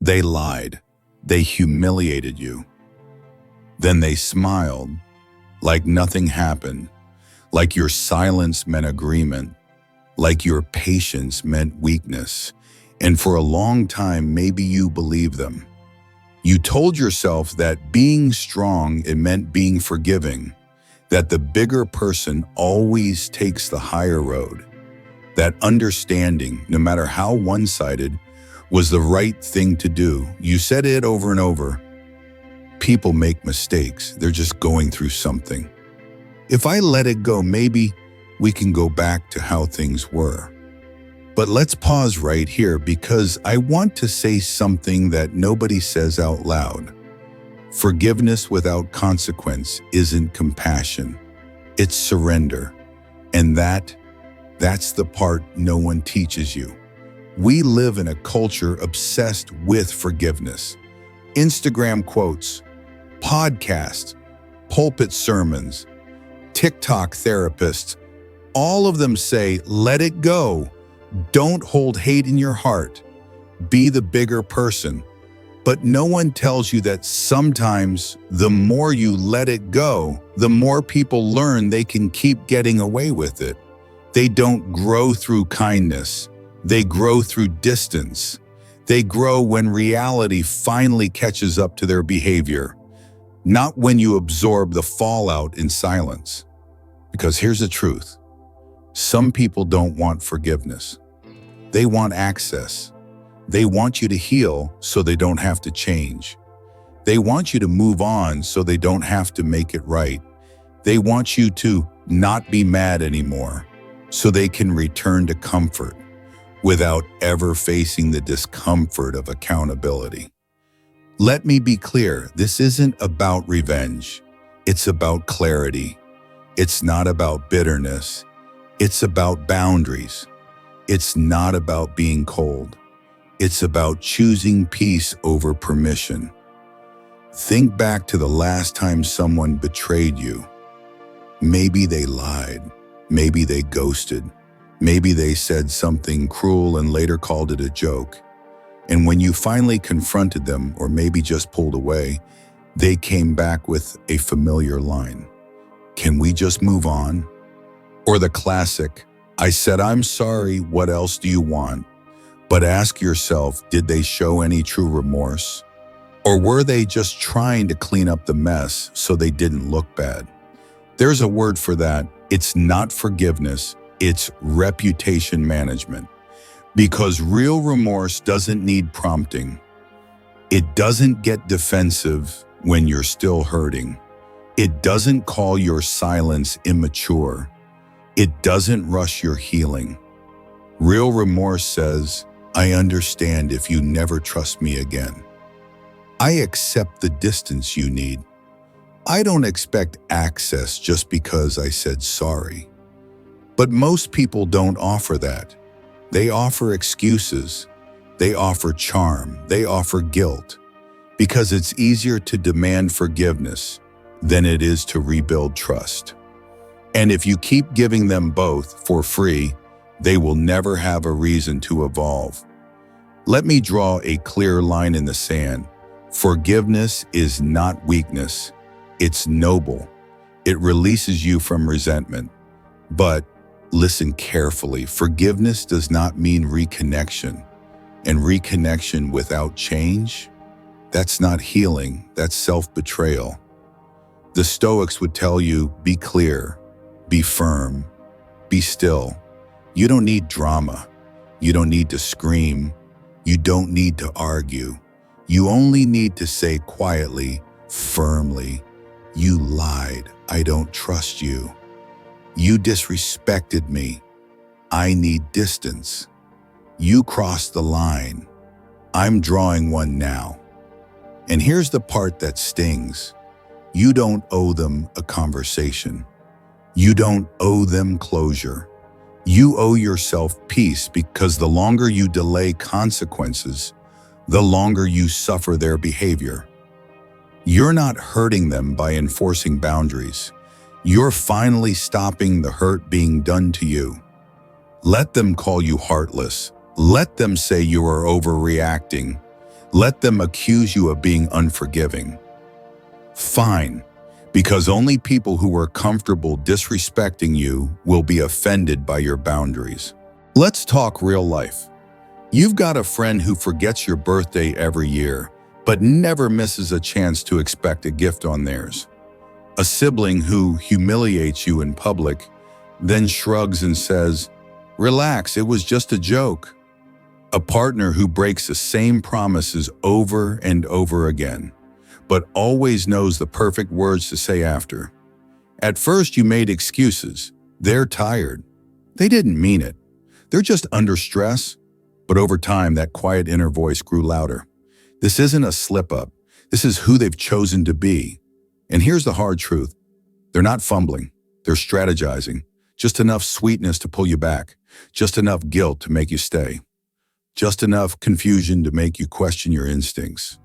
They lied. They humiliated you. Then they smiled, like nothing happened, like your silence meant agreement, like your patience meant weakness. And for a long time, maybe you believed them. You told yourself that being strong, it meant being forgiving, that the bigger person always takes the higher road, that understanding, no matter how one-sided, was the right thing to do. You said it over and over. People make mistakes. They're just going through something. If I let it go, maybe we can go back to how things were. But let's pause right here because I want to say something that nobody says out loud. Forgiveness without consequence isn't compassion. It's surrender. And that's the part no one teaches you. We live in a culture obsessed with forgiveness. Instagram quotes, podcasts, pulpit sermons, TikTok therapists, all of them say, let it go. Don't hold hate in your heart. Be the bigger person. But no one tells you that sometimes the more you let it go, the more people learn they can keep getting away with it. They don't grow through kindness. They grow through distance. They grow when reality finally catches up to their behavior, not when you absorb the fallout in silence. Because here's the truth. Some people don't want forgiveness. They want access. They want you to heal so they don't have to change. They want you to move on so they don't have to make it right. They want you to not be mad anymore so they can return to comfort without ever facing the discomfort of accountability. Let me be clear, this isn't about revenge. It's about clarity. It's not about bitterness. It's about boundaries. It's not about being cold. It's about choosing peace over permission. Think back to the last time someone betrayed you. Maybe they lied. Maybe they ghosted. Maybe they said something cruel and later called it a joke. And when you finally confronted them, or maybe just pulled away, they came back with a familiar line. Can we just move on? Or the classic, I said, I'm sorry, what else do you want? But ask yourself, did they show any true remorse? Or were they just trying to clean up the mess so they didn't look bad? There's a word for that. It's not forgiveness, it's reputation management. Because real remorse doesn't need prompting. It doesn't get defensive when you're still hurting. It doesn't call your silence immature. It doesn't rush your healing. Real remorse says, I understand if you never trust me again. I accept the distance you need. I don't expect access just because I said sorry. But most people don't offer that. They offer excuses. They offer charm. They offer guilt. Because it's easier to demand forgiveness than it is to rebuild trust. And if you keep giving them both for free, they will never have a reason to evolve. Let me draw a clear line in the sand. Forgiveness is not weakness. It's noble. It releases you from resentment. But listen carefully, forgiveness does not mean reconnection. And reconnection without change? That's not healing, that's self-betrayal. The Stoics would tell you, be clear, be firm, be still. You don't need drama. You don't need to scream. You don't need to argue. You only need to say quietly, firmly, you lied. I don't trust you. You disrespected me. I need distance. You crossed the line. I'm drawing one now. And here's the part that stings. You don't owe them a conversation. You don't owe them closure. You owe yourself peace because the longer you delay consequences, the longer you suffer their behavior. You're not hurting them by enforcing boundaries. You're finally stopping the hurt being done to you. Let them call you heartless. Let them say you are overreacting. Let them accuse you of being unforgiving. Fine, because only people who are comfortable disrespecting you will be offended by your boundaries. Let's talk real life. You've got a friend who forgets your birthday every year, but never misses a chance to expect a gift on theirs. A sibling who humiliates you in public, then shrugs and says, "Relax, it was just a joke." A partner who breaks the same promises over and over again, but always knows the perfect words to say after. At first you made excuses. They're tired. They didn't mean it. They're just under stress. But over time, that quiet inner voice grew louder. This isn't a slip-up. This is who they've chosen to be. And here's the hard truth. They're not fumbling. They're strategizing. Just enough sweetness to pull you back. Just enough guilt to make you stay. Just enough confusion to make you question your instincts.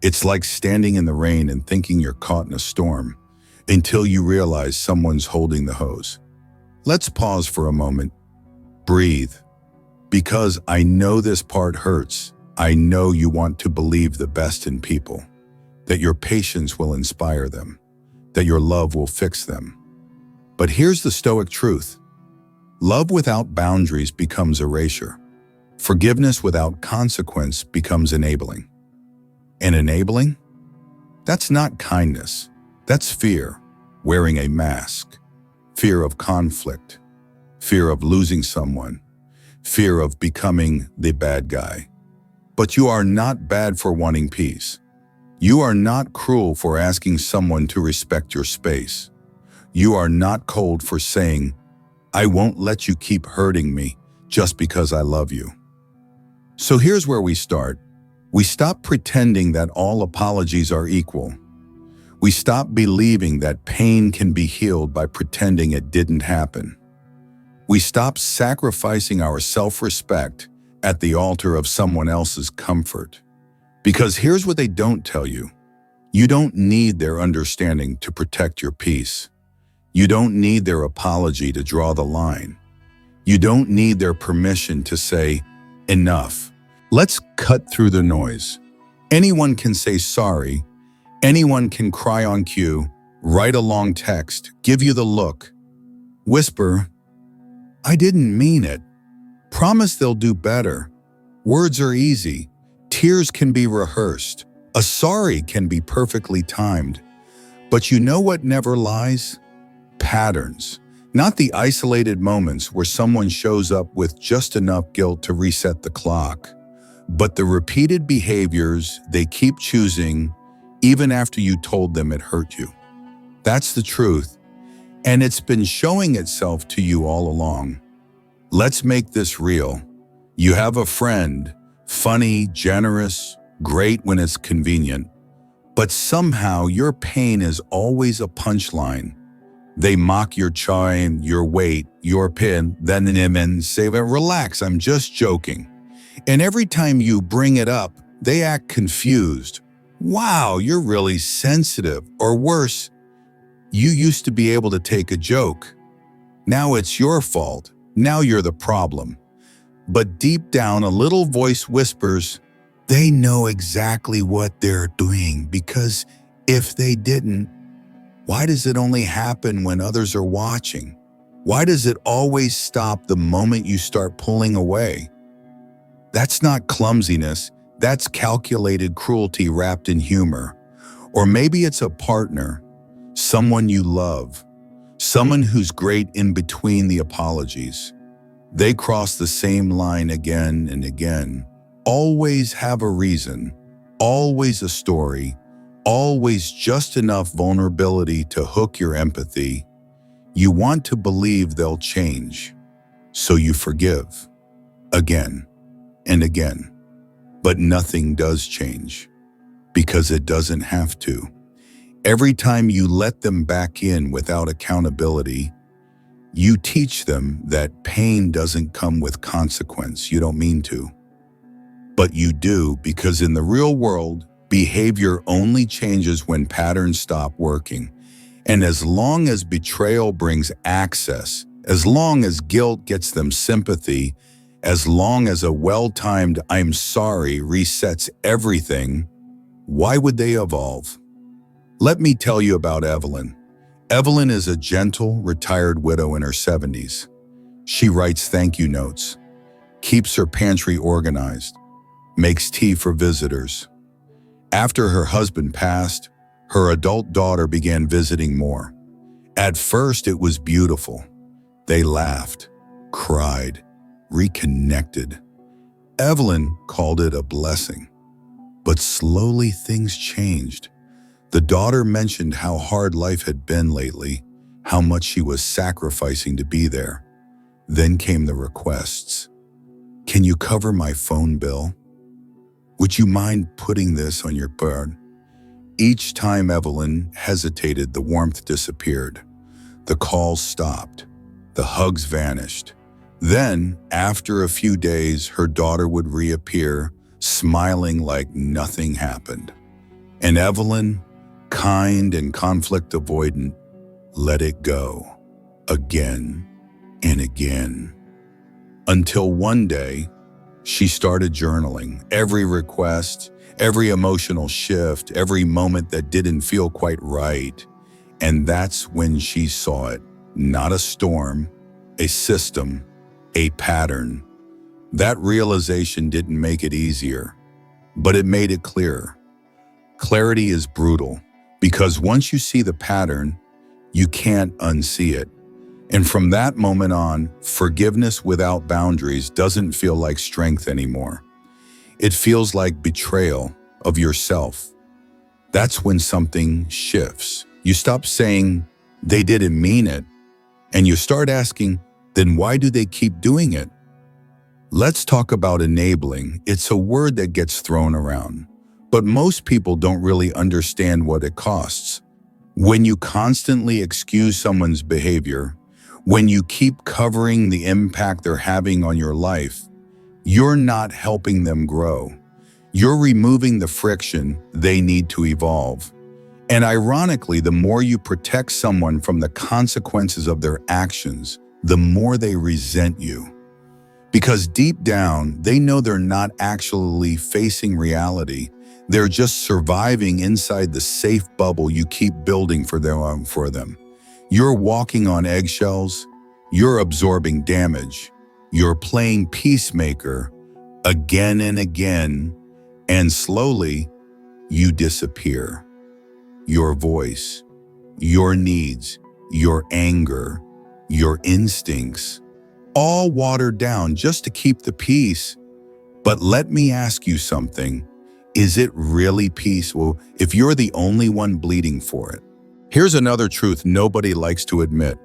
It's like standing in the rain and thinking you're caught in a storm until you realize someone's holding the hose. Let's pause for a moment. Breathe. Because I know this part hurts. I know you want to believe the best in people, that your patience will inspire them, that your love will fix them. But here's the Stoic truth. Love without boundaries becomes erasure. Forgiveness without consequence becomes enabling. And enabling? That's not kindness. That's fear, wearing a mask. Fear of conflict. Fear of losing someone. Fear of becoming the bad guy. But you are not bad for wanting peace. You are not cruel for asking someone to respect your space. You are not cold for saying, "I won't let you keep hurting me just because I love you." So here's where we start. We stop pretending that all apologies are equal. We stop believing that pain can be healed by pretending it didn't happen. We stop sacrificing our self-respect at the altar of someone else's comfort. Because here's what they don't tell you. You don't need their understanding to protect your peace. You don't need their apology to draw the line. You don't need their permission to say, "Enough." Let's cut through the noise. Anyone can say sorry. Anyone can cry on cue, write a long text, give you the look, whisper, "I didn't mean it." Promise they'll do better. Words are easy. Tears can be rehearsed. A sorry can be perfectly timed. But you know what never lies? Patterns. Not the isolated moments where someone shows up with just enough guilt to reset the clock, but the repeated behaviors they keep choosing even after you told them it hurt you. That's the truth. And it's been showing itself to you all along. Let's make this real. You have a friend, funny, generous, great when it's convenient, but somehow your pain is always a punchline. They mock your charm, your weight, your pin, then say, "Relax, I'm just joking." And every time you bring it up, they act confused. "Wow, you're really sensitive." Or worse, "You used to be able to take a joke. Now it's your fault. Now you're the problem." But deep down, a little voice whispers, they know exactly what they're doing, because if they didn't, why does it only happen when others are watching? Why does it always stop the moment you start pulling away? That's not clumsiness. That's calculated cruelty wrapped in humor. Or maybe it's a partner, someone you love, someone who's great in between the apologies. They cross the same line again and again. Always have a reason, always a story, always just enough vulnerability to hook your empathy. You want to believe they'll change, so you forgive again and again. But nothing does change, because it doesn't have to. Every time you let them back in without accountability, you teach them that pain doesn't come with consequence. You don't mean to. But you do, because in the real world, behavior only changes when patterns stop working. And as long as betrayal brings access, as long as guilt gets them sympathy, As long as a well-timed "I'm sorry" resets everything, why would they evolve? Let me tell you about Evelyn. Evelyn is a gentle, retired widow in her 70s. She writes thank you notes, keeps her pantry organized, makes tea for visitors. After her husband passed, her adult daughter began visiting more. At first, it was beautiful. They laughed, cried, reconnected. Evelyn called it a blessing. But slowly things changed. The daughter mentioned how hard life had been lately, how much she was sacrificing to be there. Then came the requests. Can you cover my phone bill? Would you mind putting this on your card? Each time Evelyn hesitated, the warmth disappeared. The calls stopped. The hugs vanished. Then, after a few days, her daughter would reappear, smiling like nothing happened. And Evelyn, kind and conflict avoidant, let it go, again and again. Until one day, she started journaling. Every request, every emotional shift, every moment that didn't feel quite right. And that's when she saw it. Not a storm, a system, a pattern. That realization didn't make it easier, but it made it clearer. Clarity is brutal, because once you see the pattern, you can't unsee it. And from that moment on, forgiveness without boundaries doesn't feel like strength anymore. It feels like betrayal of yourself. That's when something shifts. You stop saying, they didn't mean it, and you start asking, then why do they keep doing it? Let's talk about enabling. It's a word that gets thrown around, but most people don't really understand what it costs. When you constantly excuse someone's behavior, when you keep covering the impact they're having on your life, you're not helping them grow. You're removing the friction they need to evolve. And ironically, the more you protect someone from the consequences of their actions, the more they resent you. Because deep down, they know they're not actually facing reality. They're just surviving inside the safe bubble you keep building for them. You're walking on eggshells, you're absorbing damage, you're playing peacemaker again and again, and slowly you disappear. Your voice, your needs, your anger, your instincts, all watered down just to keep the peace. But let me ask you something. Is it really peaceful if you're the only one bleeding for it? Here's another truth nobody likes to admit.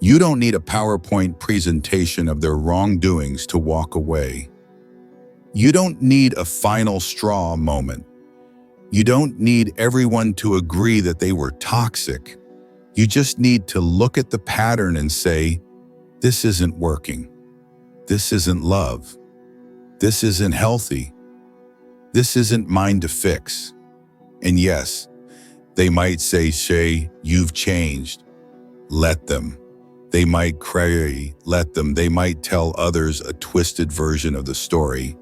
You don't need a PowerPoint presentation of their wrongdoings to walk away. You don't need a final straw moment. You don't need everyone to agree that they were toxic. You just need to look at the pattern and say, this isn't working. This isn't love. This isn't healthy. This isn't mine to fix. And yes, they might say, Shay, you've changed. Let them. They might cry, let them. They might tell others a twisted version of the story.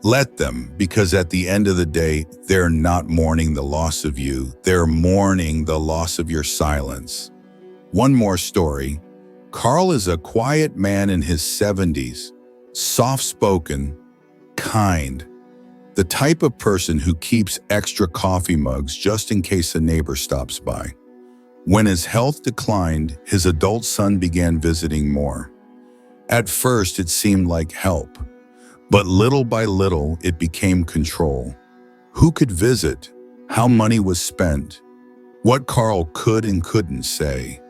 Let them, because at the end of the day, they're not mourning the loss of you. They're mourning the loss of your silence. One more story. Carl is a quiet man in his 70s, soft-spoken, kind, the type of person who keeps extra coffee mugs just in case a neighbor stops by. When his health declined, his adult son began visiting more. At first, it seemed like help, but little by little, it became control. Who could visit? How money was spent? What Carl could and couldn't say.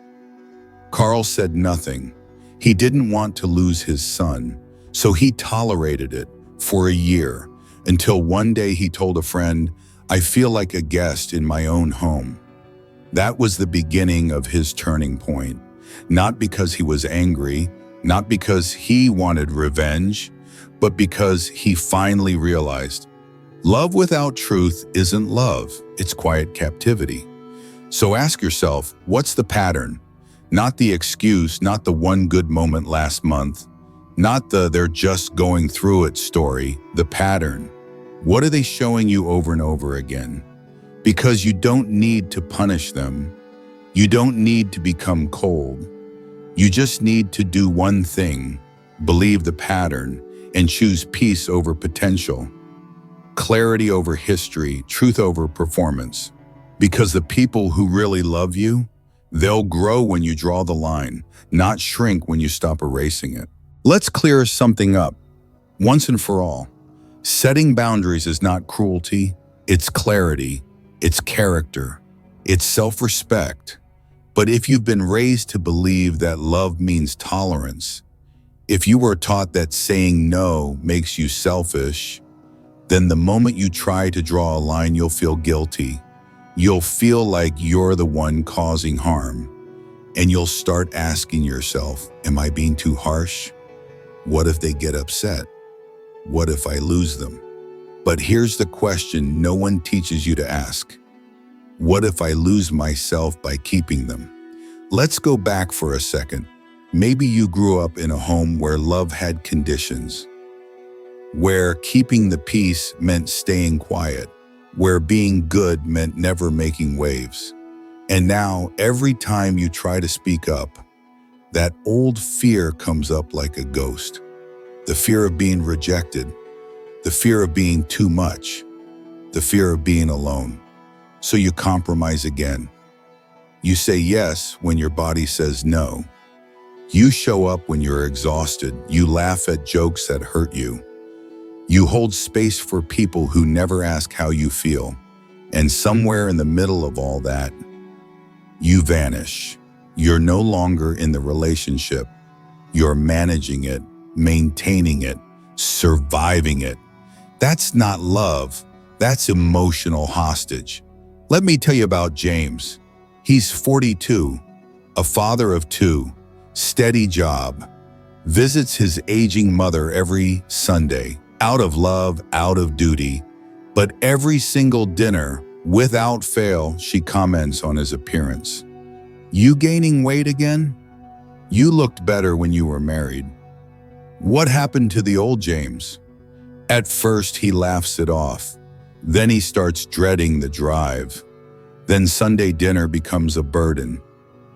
Carl said nothing. He didn't want to lose his son, so he tolerated it for a year, until one day he told a friend, I feel like a guest in my own home. That was the beginning of his turning point. Not because he was angry, not because he wanted revenge, but because he finally realized, love without truth isn't love, it's quiet captivity. So ask yourself, what's the pattern? Not the excuse, not the one good moment last month. Not the "they're just going through it" story, the pattern. What are they showing you over and over again? Because you don't need to punish them. You don't need to become cold. You just need to do one thing: believe the pattern and choose peace over potential, clarity over history, truth over performance. Because the people who really love you, they'll grow when you draw the line, not shrink when you stop erasing it. Let's clear something up, once and for all. Setting boundaries is not cruelty, it's clarity, it's character, it's self-respect. But if you've been raised to believe that love means tolerance, if you were taught that saying no makes you selfish, then the moment you try to draw a line, you'll feel guilty. You'll feel like you're the one causing harm. And you'll start asking yourself, am I being too harsh? What if they get upset? What if I lose them? But here's the question no one teaches you to ask. What if I lose myself by keeping them? Let's go back for a second. Maybe you grew up in a home where love had conditions, where keeping the peace meant staying quiet, where being good meant never making waves. And now, every time you try to speak up, that old fear comes up like a ghost. The fear of being rejected, the fear of being too much, the fear of being alone. So you compromise again. You say yes when your body says no. You show up when you're exhausted. You laugh at jokes that hurt you. You hold space for people who never ask how you feel. And somewhere in the middle of all that, you vanish. You're no longer in the relationship. You're managing it, maintaining it, surviving it. That's not love. That's emotional hostage. Let me tell you about James. He's 42, a father of two, steady job, visits his aging mother every Sunday, out of love, out of duty. But every single dinner, without fail, she comments on his appearance. You gaining weight again? You looked better when you were married. What happened to the old James? At first, he laughs it off. Then he starts dreading the drive. Then Sunday dinner becomes a burden.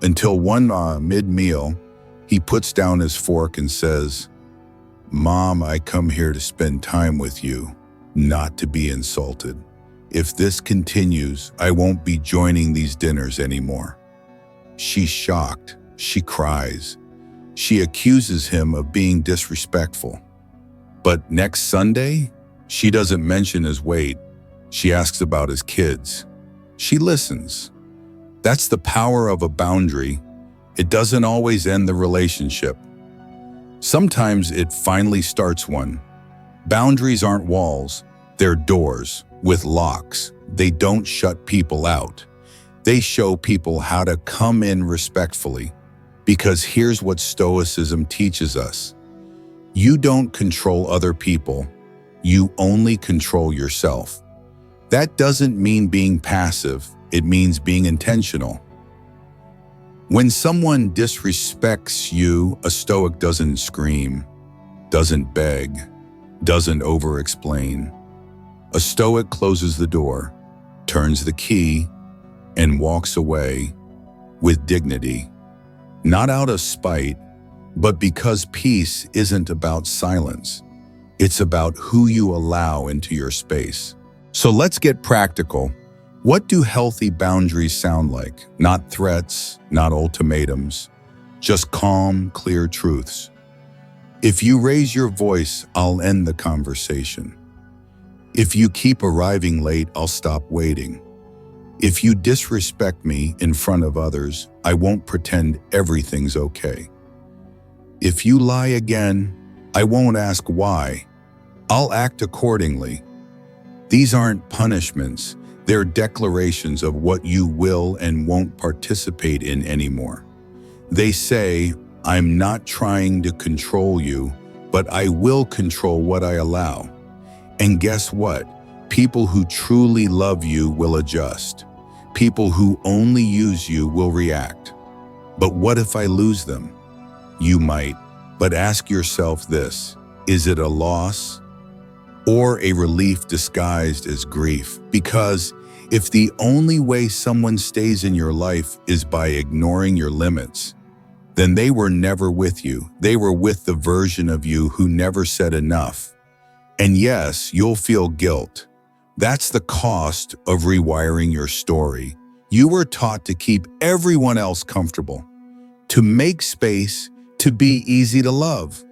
Until one mid-meal, he puts down his fork and says, "Mom, I come here to spend time with you, not to be insulted. If this continues, I won't be joining these dinners anymore." She's shocked. She cries. She accuses him of being disrespectful. But next Sunday, she doesn't mention his weight. She asks about his kids. She listens. That's the power of a boundary. It doesn't always end the relationship. Sometimes it finally starts one. Boundaries aren't walls, they're doors with locks. They don't shut people out. They show people how to come in respectfully. Because here's what Stoicism teaches us. You don't control other people. You only control yourself. That doesn't mean being passive. It means being intentional. When someone disrespects you, a Stoic doesn't scream, doesn't beg, doesn't over-explain. A Stoic closes the door, turns the key, and walks away with dignity. Not out of spite, but because peace isn't about silence. It's about who you allow into your space. So let's get practical. What do healthy boundaries sound like? Not threats, not ultimatums, just calm, clear truths. If you raise your voice, I'll end the conversation. If you keep arriving late, I'll stop waiting. If you disrespect me in front of others, I won't pretend everything's okay. If you lie again, I won't ask why. I'll act accordingly. These aren't punishments. They're declarations of what you will and won't participate in anymore. They say, I'm not trying to control you, but I will control what I allow. And guess what? People who truly love you will adjust. People who only use you will react. But what if I lose them? You might. But ask yourself this: is it a loss or a relief disguised as grief? Because if the only way someone stays in your life is by ignoring your limits, then they were never with you. They were with the version of you who never said enough. And yes, you'll feel guilt. That's the cost of rewiring your story. You were taught to keep everyone else comfortable, to make space, to be easy to love,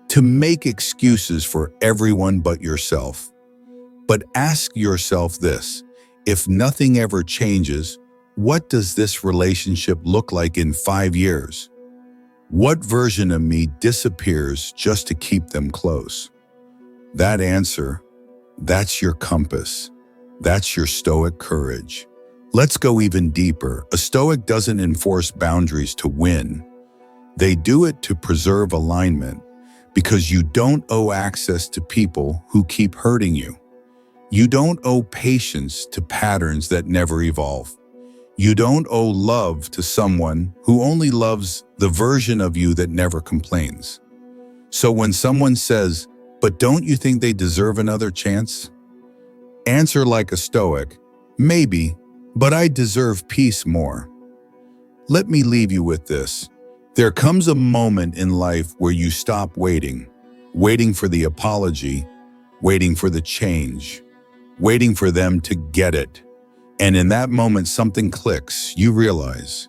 to make excuses for everyone but yourself. But ask yourself this: if nothing ever changes, what does this relationship look like in 5 years? What version of me disappears just to keep them close? That answer, that's your compass. That's your Stoic courage. Let's go even deeper. A Stoic doesn't enforce boundaries to win. They do it to preserve alignment, because you don't owe access to people who keep hurting you. You don't owe patience to patterns that never evolve. You don't owe love to someone who only loves the version of you that never complains. So when someone says, "But don't you think they deserve another chance?" answer like a Stoic: "Maybe, but I deserve peace more." Let me leave you with this. There comes a moment in life where you stop waiting for the apology, waiting for the change, waiting for them to get it. And in that moment, something clicks. You realize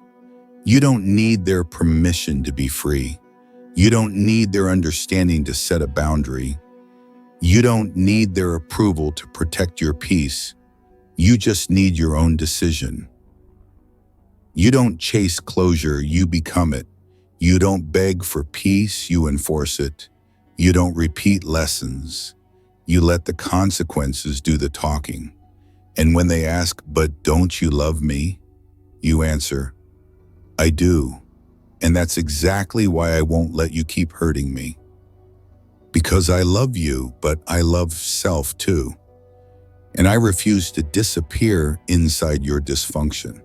you don't need their permission to be free. You don't need their understanding to set a boundary. You don't need their approval to protect your peace. You just need your own decision. You don't chase closure, you become it. You don't beg for peace, you enforce it. You don't repeat lessons. You let the consequences do the talking. And when they ask, "But don't you love me?" you answer, "I do. And that's exactly why I won't let you keep hurting me. Because I love you, but I love self too. And I refuse to disappear inside your dysfunction."